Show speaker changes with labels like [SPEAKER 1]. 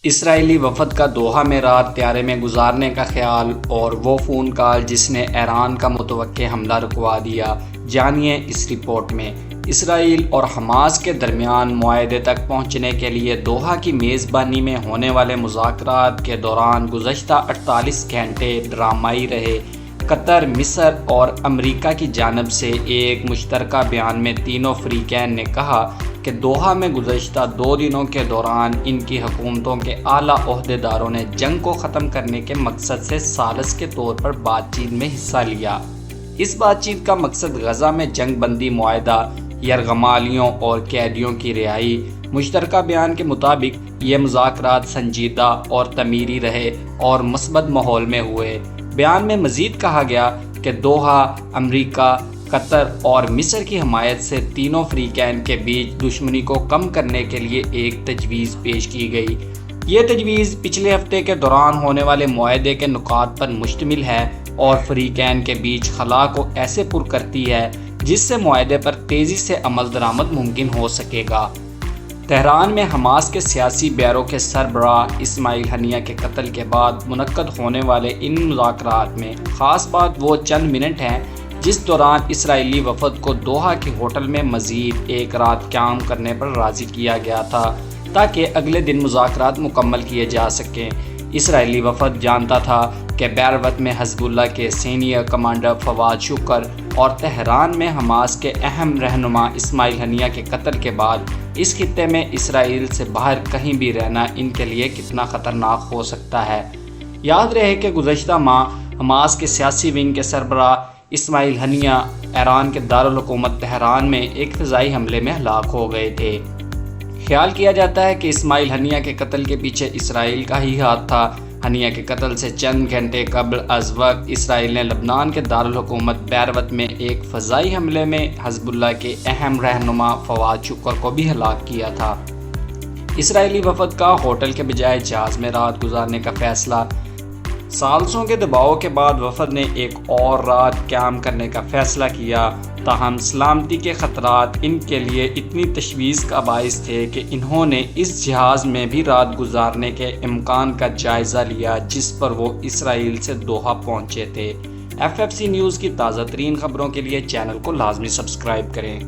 [SPEAKER 1] اسرائیلی وفد کا دوحہ میں رات طیارے میں گزارنے کا خیال اور وہ فون کال جس نے ایران کا متوقع حملہ رکوا دیا، جانیے اس رپورٹ میں۔ اسرائیل اور حماس کے درمیان معاہدے تک پہنچنے کے لیے دوحہ کی میزبانی میں ہونے والے مذاکرات کے دوران گزشتہ 48 گھنٹے ڈرامائی رہے۔ قطر، مصر اور امریکہ کی جانب سے ایک مشترکہ بیان میں تینوں فریقین نے کہا کہ دوحہ میں گزشتہ 2 دنوں کے دوران ان کی حکومتوں کے اعلیٰ عہدیداروں نے جنگ کو ختم کرنے کے مقصد سے ثالث کے طور پر بات چیت میں حصہ لیا۔ اس بات چیت کا مقصد غزہ میں جنگ بندی معاہدہ، یرغمالیوں اور قیدیوں کی رہائی۔ مشترکہ بیان کے مطابق یہ مذاکرات سنجیدہ اور تعمیری رہے اور مثبت ماحول میں ہوئے۔ بیان میں مزید کہا گیا کہ دوحہ، امریکہ، قطر اور مصر کی حمایت سے تینوں فریقین کے بیچ دشمنی کو کم کرنے کے لیے ایک تجویز پیش کی گئی۔ یہ تجویز پچھلے ہفتے کے دوران ہونے والے معاہدے کے نکات پر مشتمل ہے اور فریقین کے بیچ خلا کو ایسے پر کرتی ہے جس سے معاہدے پر تیزی سے عمل درآمد ممکن ہو سکے گا۔ تہران میں حماس کے سیاسی بیرو کے سربراہ اسماعیل ہنیہ کے قتل کے بعد منعقد ہونے والے ان مذاکرات میں خاص بات وہ چند منٹ ہیں جس دوران اسرائیلی وفد کو دوحہ کے ہوٹل میں مزید ایک رات قیام کرنے پر راضی کیا گیا تھا تاکہ اگلے دن مذاکرات مکمل کیے جا سکیں۔ اسرائیلی وفد جانتا تھا کہ بیروت میں حزب اللہ کے سینئر کمانڈر فواد شکر اور تہران میں حماس کے اہم رہنما اسماعیل ہنیہ کے قتل کے بعد اس خطے میں اسرائیل سے باہر کہیں بھی رہنا ان کے لیے کتنا خطرناک ہو سکتا ہے۔ یاد رہے کہ گزشتہ ماہ حماس کے سیاسی ونگ کے سربراہ اسماعیل ہنیہ ایران کے دارالحکومت تہران میں ایک فضائی حملے میں ہلاک ہو گئے تھے۔ خیال کیا جاتا ہے کہ اسماعیل ہنیہ کے قتل کے پیچھے اسرائیل کا ہی ہاتھ تھا۔ ہنیہ کے قتل سے چند گھنٹے قبل از وقت اسرائیل نے لبنان کے دارالحکومت بیروت میں ایک فضائی حملے میں حزب اللہ کے اہم رہنما فواد شکر کو بھی ہلاک کیا تھا۔ اسرائیلی وفد کا ہوٹل کے بجائے جہاز میں رات گزارنے کا فیصلہ۔ ثالثوں کے دباؤ کے بعد وفد نے ایک اور رات قیام کرنے کا فیصلہ کیا، تاہم سلامتی کے خطرات ان کے لیے اتنی تشویش کا باعث تھے کہ انہوں نے اس جہاز میں بھی رات گزارنے کے امکان کا جائزہ لیا جس پر وہ اسرائیل سے دوحہ پہنچے تھے۔ FFC نیوز کی تازہ ترین خبروں کے لیے چینل کو لازمی سبسکرائب کریں۔